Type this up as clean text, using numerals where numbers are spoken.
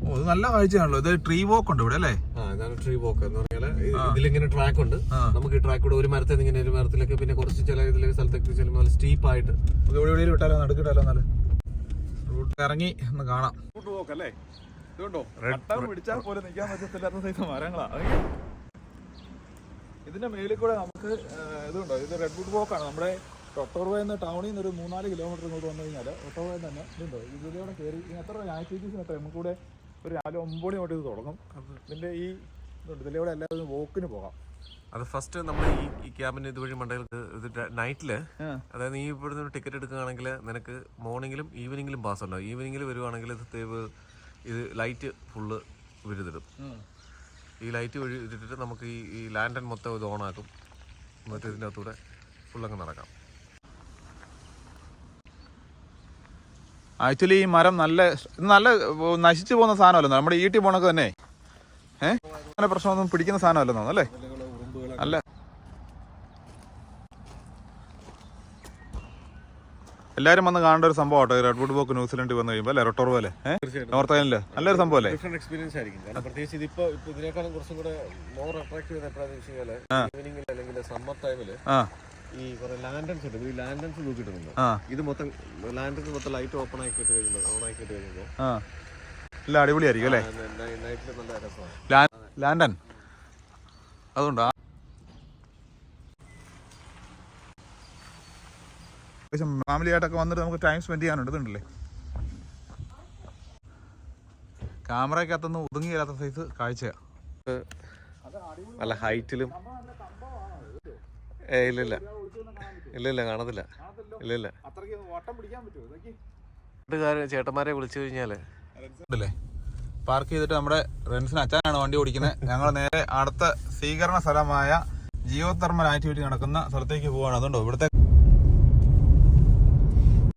ഓ ഇത് നല്ല കാഴ്ചയാണല്ലോ. ഇത് ട്രീ വോക്ക് ഉണ്ട് ഇവിടെ അല്ലേ? ഇതാണ് ട്രീ വോക്ക് എന്ന് പറഞ്ഞാൽ ഇതിലിങ്ങനെ ട്രാക്ക് ഉണ്ട്. നമുക്ക് ഈ ട്രാക്ക് കൂടെ ഒരു മരത്തിൽ ഇങ്ങനെ ഒരു മരത്തിലേക്ക് പിന്നെ കുറച്ച് ചില ഇതിലെ സ്ഥലത്തേക്ക് ചെല്ലുമ്പോൾ നല്ല സ്റ്റീപ്പ് ആയിട്ട് ഇവിടെ വിട്ടാലോ നടുക്കിട്ടാലോ എന്നാല് റൂട്ട് ഇറങ്ങി ഒന്ന് കാണാം. റൂട്ട് വോക്ക് അല്ലേ? ഇതുണ്ടോ പിടിച്ചാൽ പോലെ നിൽക്കാൻ പറ്റത്തില്ലാത്ത സൈസ് മരങ്ങളാ. ഇതിന്റെ മേലിൽ കൂടെ നമുക്ക് ഇതുണ്ടോ, ഇത് റെഡ്വുഡ് വോക്കാണ്. നമ്മുടെ ഒട്ടോർവയിൽ നിന്ന് ടൗണിൽ നിന്ന് ഒരു 3-4 കിലോമീറ്റർ ഇങ്ങോട്ട് വന്നു കഴിഞ്ഞാൽ ഒട്ടോർവയിൽ തന്നെ ഇതുണ്ടോ, ഇതിലൂടെ കയറി എത്ര ആക്ടിവിറ്റീസിന് എത്ര നമുക്ക് കൂടെ ഒരു രാവിലെ 9 മണി തൊട്ട് ഇത് തുടങ്ങും. ഇതിന്റെ ഈ ഇതുണ്ട്, ഇതിലൂടെ എല്ലാവരും വോക്കിന് പോകാം. അത് ഫസ്റ്റ് നമ്മൾ ഈ ക്യാബിന് ഇതുവഴി മണ്ടകൾക്ക് ഇത് നൈറ്റില്, അതായത് നീ ഇവിടുന്ന് ഒരു ടിക്കറ്റ് എടുക്കുകയാണെങ്കിൽ നിനക്ക് മോർണിംഗിലും ഈവനിങ്ങിലും പാസ് ഉണ്ടാവും. ഈവനിങ്ങിൽ വരുവാണെങ്കിൽ ഇത് ലൈറ്റ് ഫുള്ള് വിരുതിടും. ഈ ലൈറ്റ് വഴി ഇട്ടിട്ട് നമുക്ക് ഈ ലാൻഡൻ മൊത്തം ഇത് ഓണാക്കും. എന്നിട്ട് ഇതിൻ്റെ അകത്തൂടെ ഫുള്ളങ്ങ് നടക്കാം. ആക്ച്വലി ഈ മരം നല്ല നശിച്ചു പോകുന്ന സാധനമല്ലോ, നമ്മുടെ ഈട്ടി പോണക്ക് തന്നെ. അങ്ങനെ പ്രശ്നമൊന്നും പിടിക്കുന്ന സാധനമല്ലെന്നോ അല്ലേ? അല്ല, എല്ലാവരും വന്ന് കാണേണ്ട ഒരു സംഭവമാട്ടോ റെഡ്വുഡ് വോക്ക് ന്യൂസിലൻഡിൽ വന്നു കഴിയുമ്പോൾ അല്ലേ? റൊട്ടോർവോ അല്ലേ? നോർത്ത് ഐലൻഡില് നല്ലൊരു സംഭവം അല്ലേ? ഡിഫറെന്റ് എക്സ്പീരിയൻസ് ആയിരിക്കും. കാരണം പ്രത്യേകിച്ച് ഇതിപ്പോ ഇതിനേക്കാളും കുറച്ചും കൂടെ മോർ അട്രാക്റ്റീവ് എപ്പോഴാന്ന് വെച്ച് കഴിഞ്ഞാൽ ഈവനിങ്ങിൽ അല്ലെങ്കിൽ സമ്മർ ടൈമില് ഈ കുറെ ലാൻഡൻസ് ഉണ്ട്. ഈ ലാൻഡൻസ് നോക്കിയിട്ടുണ്ട്. ഇത് മൊത്തം ലാൻഡൻസ് മൊത്തം ലൈറ്റ് ഓപ്പൺ ആക്കിയിട്ട് കഴിയുമ്പോൾ നല്ല അടിപൊളിയായിരിക്കും അല്ലേ? നൈറ്റിൽ നല്ല രസമാണ്. ലാൻഡൻ അതുകൊണ്ടാ ഫാമിലി ആയിട്ടൊക്കെ വന്നിട്ട് നമുക്ക് ടൈം സ്പെൻഡ് ചെയ്യാനുണ്ട്. ഇതുണ്ടല്ലേ ക്യാമറയ്ക്കകത്തൊന്നും ഒതുങ്ങിയില്ലാത്ത സൈസ് കാഴ്ചയാ. നല്ല ഹൈറ്റിലും ഇല്ല കാണത്തില്ല. ഇല്ല ചേട്ടന്മാരെ വിളിച്ചു കഴിഞ്ഞാല് പാർക്ക് ചെയ്തിട്ട് നമ്മുടെ റെൻസിന് അച്ഛനാണ് വണ്ടി ഓടിക്കുന്നത്. ഞങ്ങൾ നേരെ അടുത്ത സ്വീകരണ സ്ഥലമായ ജിയോ തെർമൽ ആക്ടിവിറ്റി നടക്കുന്ന സ്ഥലത്തേക്ക് പോവാണ്. അതുകൊണ്ടോ ഇവിടുത്തെ